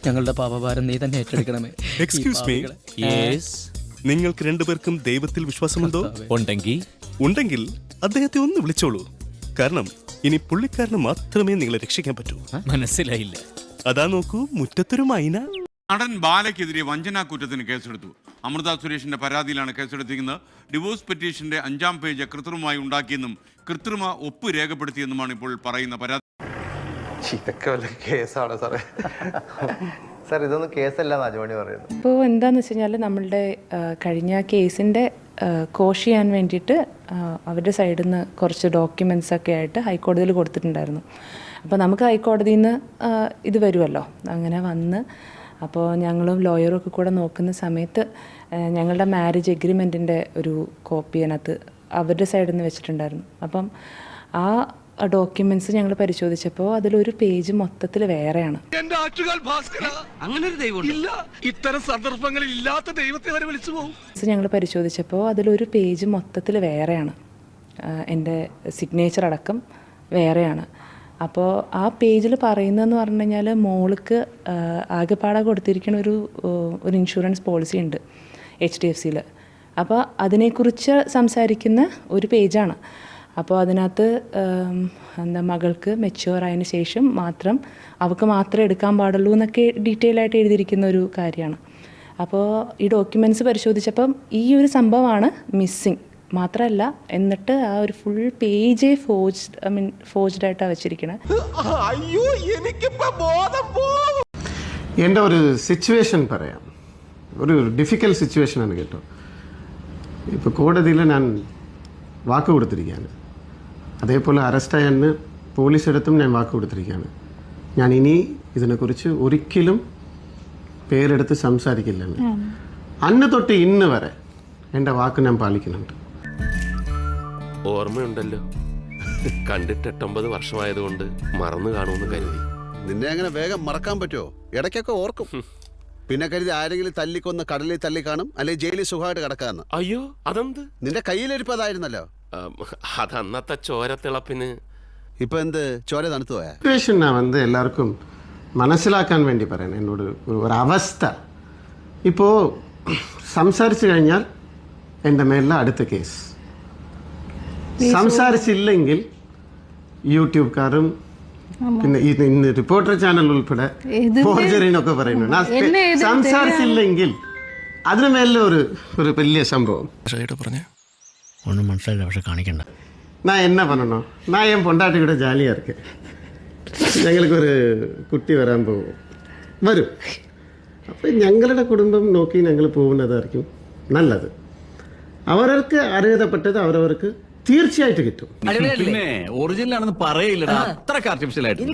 ഞങ്ങളുടെ പാപഭാരം നീ തന്നെ ഏറ്റെടുക്കണമേ. എക്സ്ക്യൂസ് മീ, നിങ്ങൾക്ക് രണ്ടുപേർക്കും ദൈവത്തിൽ വിശ്വാസമുണ്ടോ? ഉണ്ടെങ്കിൽ അദ്ദേഹത്തെ ഒന്ന് വിളിച്ചോളൂ. കാരണം ഇനി പുള്ളിക്കാരന് മാത്രമേ നിങ്ങളെ രക്ഷിക്കാൻ പറ്റൂ. മനസ്സിലായില്ല. അതാ നോക്കൂ, മുറ്റത്തൊരു മൈന. നടൻ ബാലയ്ക്കെതിരെ വഞ്ചനാ കുറ്റത്തിന് കേസെടുത്തു. അമൃത സുരേഷിന്റെ പരാതിയിലാണ് കേസെടുത്തിരിക്കുന്നത്. ഡിവോഴ്സ് പെറ്റീഷന്റെ 5-ാം പേജ് കൃത്രിമമായി ഉണ്ടാക്കിയെന്നും കൃത്രിമ ഒപ്പ് രേഖപ്പെടുത്തിയെന്നുമാണ് ഇപ്പോൾ പറയുന്ന പരാതി. ഇതൊക്കെ വല്ല കേസാണ് സാറേ? സാർ ഇതൊന്നും കേസല്ല നാജുമണി പറയുന്നത്. ഇപ്പോൾ എന്താണെന്ന് വെച്ച് കഴിഞ്ഞാൽ നമ്മളുടെ കഴിഞ്ഞ കേസിൻ്റെ കോഷ് ചെയ്യാൻ വേണ്ടിയിട്ട് അവരുടെ സൈഡിൽ നിന്ന് കുറച്ച് ഡോക്യുമെൻറ്റ്സ് ഒക്കെ ആയിട്ട് ഹൈക്കോടതിയിൽ കൊടുത്തിട്ടുണ്ടായിരുന്നു. അപ്പോൾ നമുക്ക് ഹൈക്കോടതിയിൽ നിന്ന് ഇത് വരുമല്ലോ, അങ്ങനെ വന്ന് അപ്പോൾ ഞങ്ങളും ലോയറും ഒക്കെ കൂടെ നോക്കുന്ന സമയത്ത് ഞങ്ങളുടെ മാരേജ് എഗ്രിമെൻറ്റിൻ്റെ ഒരു കോപ്പി അതിനകത്ത് അവരുടെ സൈഡിൽ നിന്ന് വെച്ചിട്ടുണ്ടായിരുന്നു. അപ്പം ആ ഡോക്യുമെന്റ്സ് ഞങ്ങൾ പരിശോധിച്ചപ്പോൾ അതിലൊരു പേജ് മൊത്തത്തിൽ വേറെയാണ്. ഞങ്ങൾ പരിശോധിച്ചപ്പോൾ അതിലൊരു പേജ് മൊത്തത്തിൽ വേറെയാണ്, എൻ്റെ സിഗ്നേച്ചർ അടക്കം വേറെയാണ്. അപ്പോൾ ആ പേജിൽ പറയുന്നതെന്ന് പറഞ്ഞു കഴിഞ്ഞാൽ മോൾക്ക് ആകെപ്പാടെ കൊടുത്തിരിക്കുന്ന ഒരു ഇൻഷുറൻസ് പോളിസി ഉണ്ട് HDFCയിൽ. അപ്പോൾ അതിനെക്കുറിച്ച് സംസാരിക്കുന്ന ഒരു പേജാണ്. അപ്പോൾ അതിനകത്ത് മകൾക്ക് മെച്യൂർ ആയതിനു ശേഷം മാത്രം അവൾക്ക് മാത്രമേ എടുക്കാൻ പാടുള്ളൂ എന്നൊക്കെ ഡീറ്റെയിൽ ആയിട്ട് എഴുതിയിരിക്കുന്ന ഒരു കാര്യമാണ്. അപ്പോൾ ഈ ഡോക്യുമെൻറ്റ്സ് പരിശോധിച്ചപ്പം ഈ ഒരു സംഭവമാണ് മിസ്സിങ്. മാത്രമല്ല, എന്നിട്ട് ആ ഒരു ഫുൾ പേജേ ഫോർജ്ഡ് ആയിട്ടാണ് വെച്ചിരിക്കുന്നത്. എൻ്റെ ഒരു സിറ്റുവേഷൻ പറയാം, ഒരു ഡിഫിക്കൽട്ട് സിറ്റുവേഷനാണ് കേട്ടോ. ഇപ്പോൾ കോടതിയിൽ ഞാൻ വാക്ക് കൊടുത്തിരിക്കുകയാണ്. അതേപോലെ അറസ്റ്റായെന്ന് പോലീസിടത്തും ഞാൻ വാക്ക് കൊടുത്തിരിക്കുകയാണ്. ഞാൻ ഇനി ഇതിനെക്കുറിച്ച് ഒരിക്കലും പേരെടുത്ത് സംസാരിക്കില്ലെന്ന്. അന്ന് തൊട്ട് ഇന്ന് വരെ എൻ്റെ വാക്ക് ഞാൻ പാലിക്കുന്നുണ്ട്. ഓർമ്മയുണ്ടല്ലോ, കണ്ടിട്ട് 8-9 വർഷമായതുകൊണ്ട് മറന്നു കാണുമെന്ന് കരുതി. നിന്നെ അങ്ങനെ വേഗം മറക്കാൻ പറ്റുമോ? ഇടയ്ക്കൊക്കെ ഓർക്കും. പിന്നെ കരുതി ആരെങ്കിലും തല്ലിക്കൊന്ന് കടലിൽ തല്ലി കാണും, അല്ലെങ്കിൽ ജയിലിൽ സുഖമായിട്ട് കിടക്കാന്ന്. അയ്യോ, അതെന്ത്? നിന്റെ കയ്യിലിരിപ്പതായിരുന്നല്ലോ. അതന്നത്തെ ചോരത്തിളപ്പിന്. ഇപ്പൊ എന്ത് ചോര തണുത്തു പോയാ? സിറ്റുവേഷൻ ഞാൻ എല്ലാവർക്കും മനസ്സിലാക്കാൻ വേണ്ടി പറയുന്നത് എന്നോട് ഒരു അവസ്ഥ. ഇപ്പോൾ സംസാരിച്ചു കഴിഞ്ഞാൽ എൻ്റെ മേലെ അടുത്ത കേസ്, സംസാരിച്ചില്ലെങ്കിൽ യൂട്യൂബ്കാരും പിന്നെ ഇന്ന് റിപ്പോർട്ടർ ചാനൽ ഉൾപ്പെടെ ഫോർജറിനൊക്കെ പറയുന്നു. സംസാരിച്ചില്ലെങ്കിൽ അതിന് മേലെ ഒരു വലിയ സംഭവം ഒന്നും മനസ്സിലായില്ല, പക്ഷെ കാണിക്കണ്ട. நான் என்ன பண்ணணும்? நான் என் பொண்டாட்டி கூட ஜாலியாக இருக்கேன். ഞങ്ങൾക്ക് ഒരു കുട്ടി വരാൻ വരും. അപ്പം ഞങ്ങളുടെ കുടുംബം നോക്കി ഞങ്ങൾ പോകുന്നതായിരിക്കും നല്ലത്. അവർക്ക് അർഹതപ്പെട്ടത് അവരവർക്ക് തീർച്ചയായിട്ടും കിട്ടും. ഒറിജിനൽ ആണെന്ന് പറയില്ലടാ, അത്ര ആർട്ടിഫിഷ്യൽ ആയിട്ട്.